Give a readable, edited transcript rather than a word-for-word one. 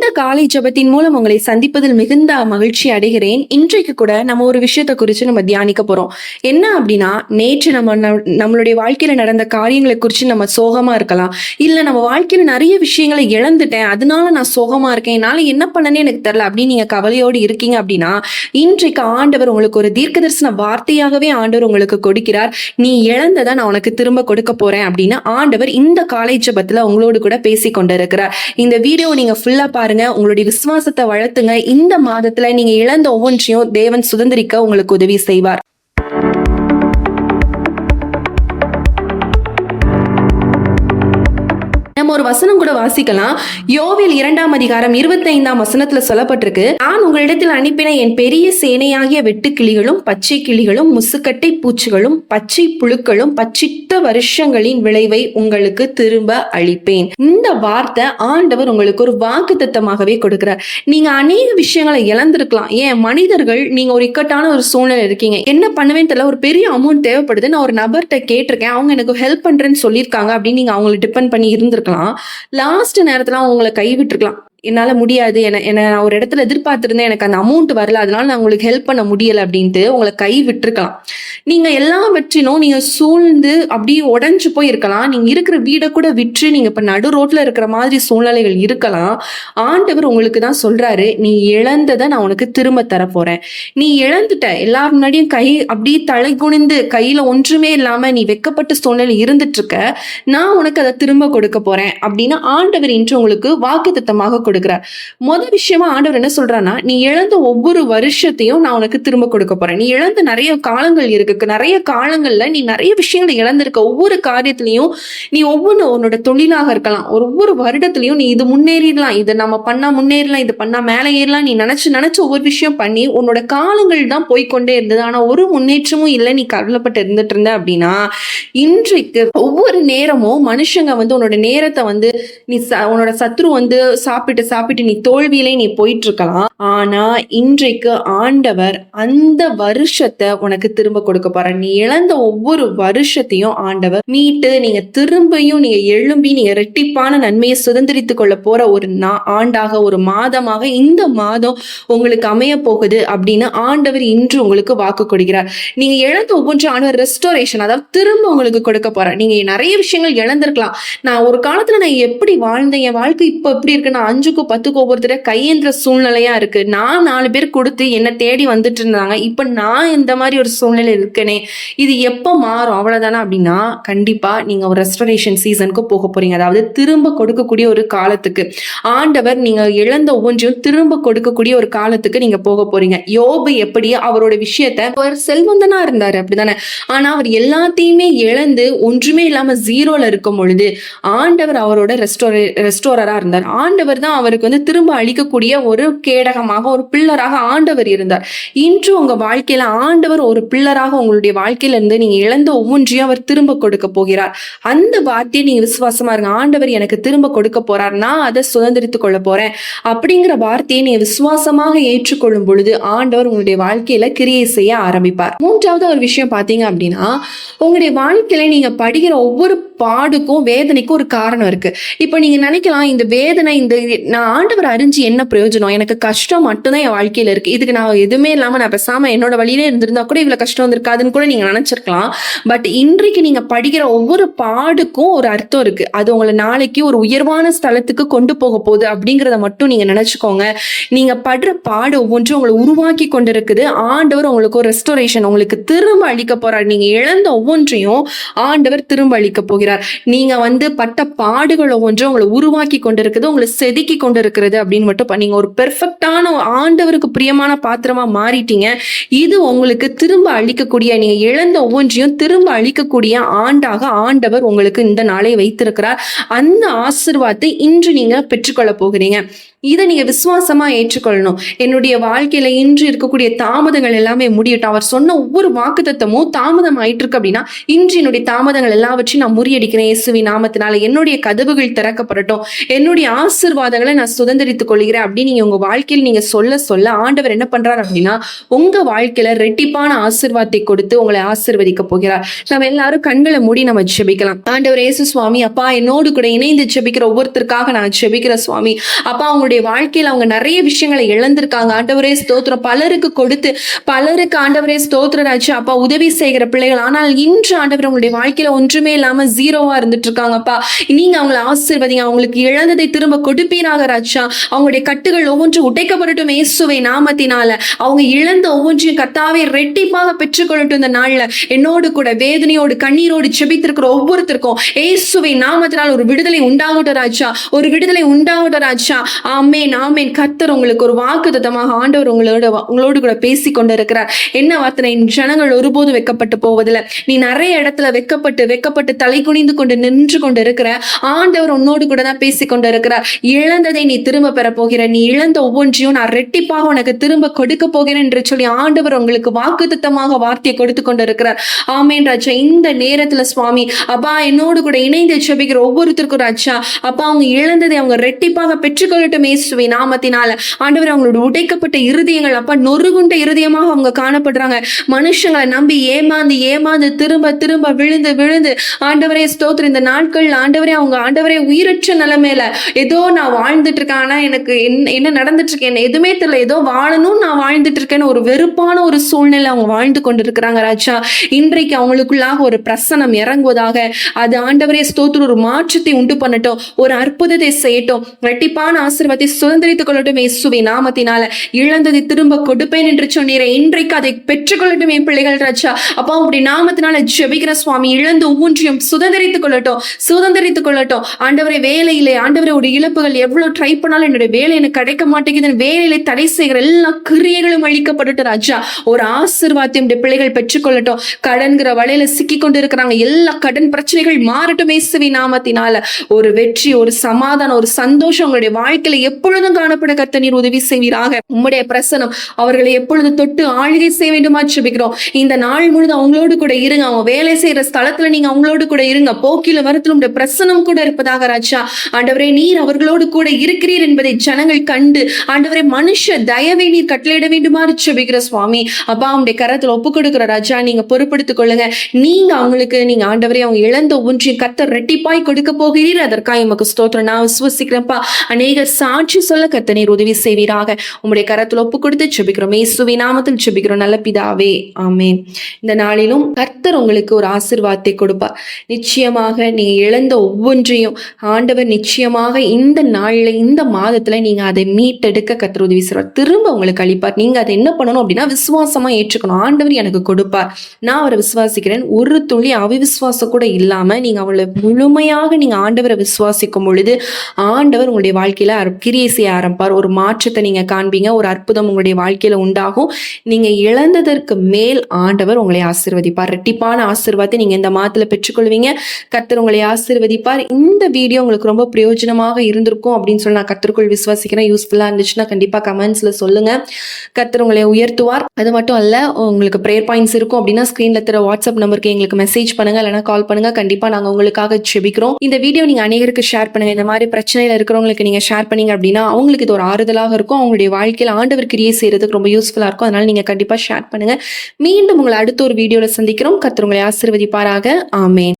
இந்த காலை ஜெபத்தின் மூலம் உங்களை சந்திப்பதில் மிகுந்த மகிழ்ச்சி அடைகிறேன். இன்றைக்கு கூட நம்ம ஒரு விஷயத்தை குறித்து நம்ம தியானிக்க போறோம். என்ன அப்படின்னா, நேற்று நம்மளுடைய வாழ்க்கையில நடந்த காரியங்களை குறித்து நம்ம சோகமா இருக்கலாம். இல்ல நம்ம வாழ்க்கையில நிறைய விஷயங்களை இழந்துட்டேன், அதனால நான் சோகமா இருக்கேன், என்னால என்ன பண்ணனே எனக்கு தெரியல அப்படின்னு நீங்க கவலையோடு இருக்கீங்க அப்படின்னா, இன்றைக்கு ஆண்டவர் உங்களுக்கு ஒரு தீர்க்க தரிசன வார்த்தையாகவே ஆண்டவர் உங்களுக்கு கொடுக்கிறார். நீ இழந்ததை நான் உனக்கு திரும்ப கொடுக்க போறேன் அப்படின்னு ஆண்டவர் இந்த காலை ஜெபத்துல உங்களோடு கூட பேசி கொண்டிருக்கிறார். இந்த வீடியோ நீங்க ஃபுல்லா பாருங்க. உங்களுடைய விசுவாசத்தை வளர்த்துங்க. இந்த மாதத்துல நீங்க இழந்த ஒவ்வொன்றையும் தேவன் சுதந்திரிக்க உங்களுக்கு உதவி செய்வார். நம்ம ஒரு வசனம் கூட வாசிக்கலாம். யோவேல் 2ஆம் அதிகாரம் 25ஆம் வசனத்துல சொல்லப்பட்டிருக்கு, நான் உங்களிடத்தில் அனுப்பின என் பெரிய சேனையாகிய வெட்டுக்கிளிகளும் பச்சை கிளிகளும் முசுக்கட்டை பூச்சிகளும் பச்சை புழுக்களும் பச்சித்த வருஷங்களின் விளைவை உங்களுக்கு திரும்ப அளிப்பேன். இந்த வார்த்தை ஆண்டவர் உங்களுக்கு ஒரு வாக்குத்தத்தமாகவே கொடுக்கிறார். நீங்க அநேக விஷயங்களை இழந்திருக்கலாம். ஏன் மனிதர்கள், நீங்க ஒரு இக்கட்டான ஒரு சூழ்நிலை இருக்கீங்க, என்ன பண்ணுவேன்னு தெரியல, ஒரு பெரிய அமௌண்ட் தேவைப்படுது, நான் ஒரு நபர்கிட்ட கேட்டிருக்கேன், அவங்க எனக்கு ஹெல்ப் பண்றேன்னு சொல்லியிருக்காங்க அப்படின்னு நீங்க அவங்களை டிபெண்ட் பண்ணி இருந்திருக்கலாம். லாஸ்ட் நேரத்துல உங்களை கைவிட்டுருக்கலாம். என்னால முடியாது, என்ன ஒரு இடத்துல எதிர்பார்த்திருந்தேன், எனக்கு அந்த அமௌண்ட் வரல, அதனால நான் உங்களுக்கு ஹெல்ப் பண்ண முடியல அப்படின்ட்டு உங்களை கை விட்டுருக்கலாம். நீங்க எல்லாவற்றினும் நீங்க சூழ்ந்து அப்படியே உடஞ்சு போய் இருக்கலாம். நீங்க இருக்கிற வீடை கூட விற்று நீங்க இப்ப நடு ரோட்ல இருக்கிற மாதிரி சூழ்நிலைகள் இருக்கலாம். ஆண்டவர் உங்களுக்கு தான் சொல்றாரு, நீ இழந்ததை நான் உனக்கு திரும்ப தர போறேன். நீ இழந்துட்ட, எல்லாரும் முன்னாடியும் கை அப்படியே தலை குனிந்து கையில ஒன்றுமே இல்லாம நீ வெக்கப்பட்ட சூழ்நிலை இருந்துட்டு இருக்க, நான் உனக்கு அதை திரும்ப கொடுக்க போறேன் அப்படின்னு ஆண்டவர் இன்று உங்களுக்கு வாக்குத்தத்தமாக கொடுக்கிறார். முதல் விஷயமா ஆண்டவர் என்ன சொல்றான்னா, நீ இழந்த ஒவ்வொரு வருஷத்தையும் நான் உனக்கு திரும்ப கொடுக்க போறேன். நீ இழந்த நிறைய காலங்கள் இருக்கு, நிறைய காலங்கள்ல நீ நிறைய விஷயங்களை இழந்திருக்க. ஒவ்வொரு காரியத்திலையும் நீ ஒவ்வொன்று, உன்னோட தொழிலாக இருக்கலாம், ஒவ்வொரு வருடத்திலையும் நீ இது முன்னேறிடலாம், இதை நம்ம பண்ணா முன்னேறலாம், இது பண்ணா மேலே ஏறலாம், நீ நினைச்சு ஒவ்வொரு விஷயம் பண்ணி உன்னோட காலங்கள் தான் போய்கொண்டே இருந்தது. ஆனா ஒரு முன்னேற்றமும் இல்லை, நீ கவலைப்பட்டு இருந்துட்டு இருந்த அப்படின்னா, இன்றைக்கு ஒவ்வொரு நேரமும் மனுஷங்க உன்னோட நேரத்தை நீ உன்னோட சத்ரு சாப்பிட்டு நீ தோல்வியிலே நீ போயிட்டு இருக்கலாம். ஆனா இன்றைக்கு ஆண்டவர் அந்த வருஷத்தை உனக்கு திரும்ப கொடுக்க போற. நீ இழந்த ஒவ்வொரு வருஷத்தையும் ஆண்டவர் மீட்டு நீங்க திரும்பியும் நீங்க எழும்பி நீங்க ரெட்டிப்பான நன்மையை சுதந்திரித்துக் கொள்ள போற ஒரு ஆண்டாக, ஒரு மாதமாக இந்த மாதம் உங்களுக்கு அமைய போகுது அப்படின்னு ஆண்டவர் இன்று உங்களுக்கு வாக்கு கொடுக்கிறார். நீங்க இழந்த ஒவ்வொன்றும் ஆண்டவர் ரெஸ்டோரேஷன், அதாவது திரும்ப உங்களுக்கு கொடுக்க போற. நீங்க நிறைய விஷயங்கள் இழந்திருக்கலாம். நான் ஒரு காலத்துல நான் எப்படி வாழ்ந்தேன், என் வாழ்க்கை இப்ப எப்படி இருக்கு, நான் 5க்கும் 10க்கும் ஒவ்வொருத்தர கையேந்திர சூழ்நிலையா இருக்கு, நான் 4 பேர் கொடுத்து என்ன தேடி வந்துட்டு இருந்தாங்க, இப்ப நான் இந்த மாதிரி ஒரு சூழ்நிலை இருக்கனே, இது எப்ப மாறும் அவ்வளவுதானா அப்படின்னா, கண்டிப்பா நீங்க ஒரு ரெஸ்டோரேஷன் சீசனுக்கு போக போறீங்க. அதாவது திரும்ப கொடுக்கக்கூடிய ஒரு காலத்துக்கு ஆண்டவர் நீங்க இழந்த ஒவ்வொன்றையும் திரும்ப கொடுக்கக்கூடிய ஒரு காலத்துக்கு நீங்க போக போறீங்க. யோபு எப்படி அவரோட விஷயத்த, அவர் செல்வந்தனா இருந்தாரு அப்படிதானே, ஆனா அவர் எல்லாத்தையுமே இழந்து ஒன்றுமே இல்லாம ஜீரோல இருக்கும் பொழுது ஆண்டவர் அவரோட ரெஸ்டோரரா இருந்தார். ஆண்டவர் தான் அவருக்கு திரும்ப அளிக்கக்கூடிய ஒரு கேடகமாக, ஒரு பில்லராக ஆண்டவர் இருந்தார். இன்று உங்க வாழ்க்கையில ஆண்டவர் ஒரு பில்லராக உங்களுடைய வாழ்க்கையில இருந்து நீங்க இழந்த ஒவ்வொன்றையும் அவர் திரும்ப கொடுக்க போகிறார். அந்த வார்த்தையை நீங்க விசுவாசமா இருங்க. ஆண்டவர் எனக்கு திரும்ப கொடுக்க போறார், நான் அதை சுதந்திரித்துக் கொள்ள போறேன் அப்படிங்கிற வார்த்தையை நீங்க விசுவாசமாக ஏற்றுக்கொள்ளும் பொழுது ஆண்டவர் உங்களுடைய வாழ்க்கையில கிரியை செய்ய ஆரம்பிப்பார். மூன்றாவது ஒரு விஷயம் பாத்தீங்க அப்படின்னா, உங்களுடைய வாழ்க்கையில நீங்க படுகிற ஒவ்வொரு பாடுக்கும் வேதனைக்கும் ஒரு காரணம் இருக்கு. இப்ப நீங்க நினைக்கலாம், இந்த வேதனை, நான் ஆண்டவர் அறிஞ்சு என்ன பிரயோஜனம், எனக்கு கஷ்டம் மட்டும்தான் என் வாழ்க்கையில இருக்கு, இதுக்கு நான் எதுவுமே இல்லாம நான் பேசாம என்னோட வழியிலே இருந்திருந்தா கூட இவ்வளவு கஷ்டம் வந்திருக்காதுன்னு கூட நீங்க நினைச்சிருக்கலாம். பட் இன்றைக்கு நீங்க படிக்கிற ஒவ்வொரு பாடுக்கும் ஒரு அர்த்தம் இருக்கு. அது உங்களை நாளைக்கு ஒரு உயர்வான ஸ்தலத்துக்கு கொண்டு போக போகுது அப்படிங்கிறத மட்டும் நீங்க நினைச்சுக்கோங்க. நீங்க படுற பாடு ஒவ்வொன்றும் உங்களை உருவாக்கி கொண்டு இருக்குது. ஆண்டவர் உங்களுக்கு ஒரு ரெஸ்டோரேஷன் உங்களுக்கு திரும்ப அளிக்க போறார். நீங்க இழந்த ஒவ்வொன்றையும் ஆண்டவர் திரும்ப அளிக்க போகிறார். நீங்க பட்ட பாடுகள் ஒவ்வொன்றும் உங்களை உருவாக்கி கொண்டிருக்குது, உங்களை செதுக்கி கொண்டிருக்கிறது அப்படின்னு மட்டும் பண்ணீங்க. ஒரு பெர்ஃபெக்டான ஆண்டவருக்கு பிரியமான பாத்திரமா மாறிட்டீங்க. இது உங்களுக்கு திரும்ப அளிக்கக்கூடிய, நீங்க இழந்த ஒவ்வொன்றையும் திரும்ப அளிக்கக்கூடிய ஆண்டாக ஆண்டவர் உங்களுக்கு இந்த நாளை வைத்திருக்கிறார். அந்த ஆசீர்வாதத்தை இன்று நீங்க பெற்றுக்கொள்ள போகிறீங்க. இதை நீங்க விசுவாசமா ஏற்றுக்கொள்ளணும். என்னுடைய வாழ்க்கையில இன்று இருக்கக்கூடிய தாமதங்கள் எல்லாமே முடியட்டும். அவர் சொன்ன ஒவ்வொரு வாக்குத்தத்தமும் தாமதம் ஆயிட்டு இருக்கு அப்படின்னா, இன்று என்னுடைய தாமதங்கள் எல்லாவற்றையும் நான் முறியடிக்கிறேன் இயேசுவின் நாமத்தினால. என்னுடைய கதவுகள் திறக்கப்படட்டும், என்னுடைய ஆசீர்வாதங்களை நான் சுதந்திரித்துக் கொள்கிறேன் அப்படின்னு நீங்க உங்க வாழ்க்கையில் நீங்க சொல்ல ஆண்டவர் என்ன பண்றாரு அப்படின்னா, உங்க வாழ்க்கையில ரெட்டிப்பான ஆசீர்வாதத்தை கொடுத்து உங்களை ஆசீர்வதிக்க போகிறார். நம்ம எல்லாரும் கண்களை மூடி நம்ம ஜெபிக்கலாம். ஆண்டவர் இயேசு சுவாமி, அப்பா என்னோடு கூட இணைந்து ஜெபிக்கிற ஒவ்வொருத்தருக்காக நான் ஜெபிக்கிற சுவாமி, அப்பா உங்களுடைய அவங்களுடைய வாழ்க்கையில அவங்க நிறைய விஷயங்களை இழந்திருக்காங்க. ஆண்டவரே ஸ்தோத்திரம். பலருக்கு கொடுத்து பலருக்கு ஆண்டவரே ஸ்தோத்திர ராஜா அப்பா உதவி செய்கிற பிள்ளைகள். ஆனால் இன்று ஆண்டவர் உங்களுடைய வாழ்க்கையில ஒன்றுமே இல்லாம ஜீரோவா இருந்துட்டு இருக்காங்கப்பா. நீங்க அவங்களை ஆசீர்வதிங்க. அவங்களுக்கு இழந்ததை திரும்ப கொடுப்பீராக ராஜா. அவங்களுடைய கட்டுகள் ஒவ்வொன்றும் உடைக்கப்படட்டும் இயேசுவை நாமத்தினால. அவங்க இழந்த ஒவ்வொன்றையும் கர்த்தாவே ரெட்டிப்பாக பெற்றுக்கொள்ளட்டும். இந்த நாள்ல என்னோடு கூட வேதனையோடு கண்ணீரோடு ஜெபித்திருக்கிற ஒவ்வொருத்தருக்கும் இயேசுவை நாமத்தினால் ஒரு விடுதலை உண்டாகட்டும் ராஜா. ஒரு விடுதலை உண்டாகட்டும் ராஜா. ஆமென் ஆமென். கர்த்தர் உங்களுக்கு ஒரு வாக்குத்தத்தமாக ஆண்டவர் உங்களோடு கூட பேசி கொண்டிருக்கிறார். என்ன வார்த்தை? ஜனங்கள் ஒருபோதும் வெட்கப்பட்டு போவதில்லை. நீ நிறைய இடத்துல வெட்கப்பட்டு தலை குனிந்து கொண்டு நின்று கொண்டு இருக்கிற ஆண்டவர் உன்னோடு கூட தான் பேசி கொண்டு இருக்கிறார். இழந்ததை நீ திரும்ப பெற போகிற. நீ இழந்த ஒவ்வொன்றையும் நான் ரெட்டிப்பாக உனக்கு திரும்ப கொடுக்க போகிறேன் என்று சொல்லி ஆண்டவர் உங்களுக்கு வாக்குத்தத்தமாக வார்த்தையை கொடுத்து கொண்டு இருக்கிறார். ஆமென் ராஜா. இந்த நேரத்துல சுவாமி அப்பா என்னோடு கூட இணைந்து ஜெபிக்கிற ஒவ்வொருத்தருக்கும் ராஜா அப்பா அவங்க இழந்ததை அவங்க ரெட்டிப்பாக பெற்றுக்கொள்ளட்டும் இயேசுவை நாமத்தினால. ஆண்டவர் அவங்களோட உடைக்கப்பட்ட இருதயங்கள் அப்பா நொறுகுண்ட இருதயமாக அவங்க காணப்படுறாங்க. மனுஷங்களை நம்பி ஏமாந்து திரும்ப விழுந்து ஆண்டவரே ஸ்தோத்திரம். இந்த நாட்கள் ஆண்டவரே அவங்க ஆண்டவரே உயிரற்ற நிலைமையில ஏதோ நான் வாழ்ந்துட்டு இருக்கேன், ஆனா எனக்கு என்ன நடந்துட்டு இருக்கேன் எதுவுமே தெரியல, ஏதோ வாழணும் நான் வாழ்ந்துட்டு இருக்கேன்னு ஒரு வெறுப்பான ஒரு சூழ்நிலை அவங்க வாழ்ந்து கொண்டு இருக்கிறாங்க ராஜா. இன்றைக்கு அவங்களுக்குள்ளாக ஒரு பிரசனம் இறங்குவதாக. அது ஆண்டவரே ஸ்தோத்திரம் ஒரு மாற்றத்தை உண்டு பண்ணட்டும், ஒரு அற்புதத்தை செய்யட்டும், இரட்டிப்பான ஆசீர்வாதத்தை சுதந்திரித்துக் கொள்ளட்டும் இயேசுவை நாமத்தினால. இழந்ததை திரும்ப கொடுப்பேன் என்று சொன்னீரே, இன்றைக்கு அதை பெற்றுக்கொள்ளட்டும் என் பிள்ளைகள் ராஜா. அப்பா உங்களுடைய நாமத்தினால ஜெபிக்கிற சுவாமி இழந்து ஒவ்வொன்றையும் சுதந்திரித்துக் கொள்ளட்டும் ஆண்டவரே. வேலையிலே ஆண்டவரே ஒரு இழப்புகள் எவ்வளவு ட்ரை பண்ணாலும் என்னுடைய வேலை எனக்கு கிடைக்க மாட்டேங்குது, வேலையில தடை செய்கிற எல்லா கிரியைகளும் அழிக்கப்படட்டும் ராஜா. ஒரு ஆசீர்வாதத்தை பிள்ளைகள் பெற்றுக்கொள்ளட்டும். கடன்கிற வலையில சிக்கி கொண்டு இருக்கிறாங்க, எல்லா கடன் பிரச்சனைகள் மாறட்டும் இயேசுவின் நாமத்தினால. ஒரு வெற்றி, ஒரு சமாதானம், ஒரு சந்தோஷம் உங்களுடைய வாழ்க்கையில எப்பொழுதும் காணப்பட கர்த்தர் நீர் உதவி செய்வீராக. உம்முடைய பிரசனம் அவர்களை எப்பொழுது தொட்டு ஆளுகை செய்ய வேண்டுமா ஜெபிக்கிறோம். இந்த நாள் முழுதும் அவங்களோடு கூட இருங்க. அவங்க வேலை செய்யற ஸ்தலத்துல நீங்க அவங்களோடு கூட இருங்க. போக்கில வரத்துல உங்களுடைய பிரசனம் கூட இருப்பதாக ராஜா. ஆண்டவரே நீர் அவர்களோடு கூட இருக்கிறீர் என்பதை ஜனங்கள் கண்டு ஆண்டவரே மனுஷ தயவை நீர் கட்டளையிட வேண்டுமாறு ஜெபிக்கிற சுவாமி அப்பா உங்களுடைய கரத்துல ஒப்பு கொடுக்கிற ராஜா. நீங்க பொறுப்படுத்திக் கொள்ளுங்க. நீங்க அவங்களுக்கு நீங்க ஆண்டவரே அவங்க இழந்த ஒன்றையும் கர்த்தர் ரெட்டிப்பாய் கொடுக்க போகிறீர். அதற்காக எமக்கு ஸ்தோத்திரம். நான் விசுவசிக்கிறேன்ப்பா. அநேகர் சாட்சி சொல்ல கர்த்தர் நீர் உதவி செய்வீராக. உங்களுடைய கரத்துல ஒப்பு கொடுத்து ஜெபிக்கிறோம். இயேசுவின் நாமத்தில் ஜெபிக்கிறோம் நல்ல பிதாவே, ஆமென். இந்த நாளிலும் கர்த்தர் உங்களுக்கு ஒரு ஆசீர்வாதத்தை கொடுப்பார். நிச்சயமாக நீங்க இழந்த ஒவ்வொன்றையும் ஆண்டவர் நிச்சயமாக இந்த நாள்ல இந்த மாதத்துல நீங்க அதை மீட்டெடுக்க கர்த்தர் உதவி செய்வார். திரும்ப உங்களுக்கு அளிப்பார். நீங்க அதை என்ன பண்ணணும் அப்படின்னா விசுவாசமா ஏற்றுக்கணும். ஆண்டவர் எனக்கு கொடுப்பார், நான் அவரை விசுவாசிக்கிறேன். ஒரு துளி அவிவிசுவாசம் கூட இல்லாம நீங்க அவளை முழுமையாக நீங்க ஆண்டவரை விசுவாசிக்கும் பொழுது ஆண்டவர் உங்களுடைய வாழ்க்கையில கிரியை செய்ய ஆரம்பிப்பார். ஒரு மாற்றத்தை நீங்க காண்பீங்க. ஒரு அற்புதம் உங்களுடைய வாழ்க்கையில உண்டாகும். நீங்க இழந்ததற்கு மேல் ஆண்டவர் உங்களை ஆசீர்வதிப்பார். இரட்டிப்பான ஆசீர்வாதத்தை நீங்க இந்த மாதத்துல பெற்றுக்கொள்வீங்க. கர்த்தர் உங்களை ஆசீர்வதிப்பார். இந்த வீடியோ உங்களுக்கு ரொம்ப பிரயோஜனமாக இருந்திருக்கும் அப்படின்னு சொல்லி நான் கர்த்தருக்குள் விசுவாசிக்கிறேன். யூஸ்ஃபுல்லா இருந்துச்சுன்னா கண்டிப்பா கமெண்ட்ஸ்ல சொல்லுங்க. கர்த்தர் உங்களை உயர்த்துவார். அது மட்டும் அல்ல, உங்களுக்கு ப்ரேயர் பாயிண்ட்ஸ் இருக்கும் அப்படின்னா ஸ்கிரீன்ல தர வாட்ஸ்அப் நம்பருக்கு எங்களுக்கு மெசேஜ் பண்ணுங்க, இல்லைனா கால் பண்ணுங்க. கண்டிப்பா நாங்க உங்களுக்காக ஜெபிக்கிறோம். இந்த வீடியோ நீங்க அநேகருக்கு ஷேர் பண்ணுங்க. இந்த மாதிரி பிரச்சனையில இருக்கிறவங்களுக்கு நீங்க ஷேர் பண்ணீங்க அப்படின்னா அவங்களுக்கு இது ஒரு ஆறுதலாக இருக்கும். அவங்களுடைய வாழ்க்கையில ஆண்டவர் கிரியை செய்யறதுக்கு ரொம்ப யூஸ்ஃபுல்லா இருக்கும். அதனால நீங்க கண்டிப்பா ஷேர் பண்ணுங்க. மீண்டும் உங்களை அடுத்த ஒரு வீடியோல சந்திக்கிறோம். கர்த்தர் உங்களை ஆசீர்வதிப்பாராக. ஆமென்.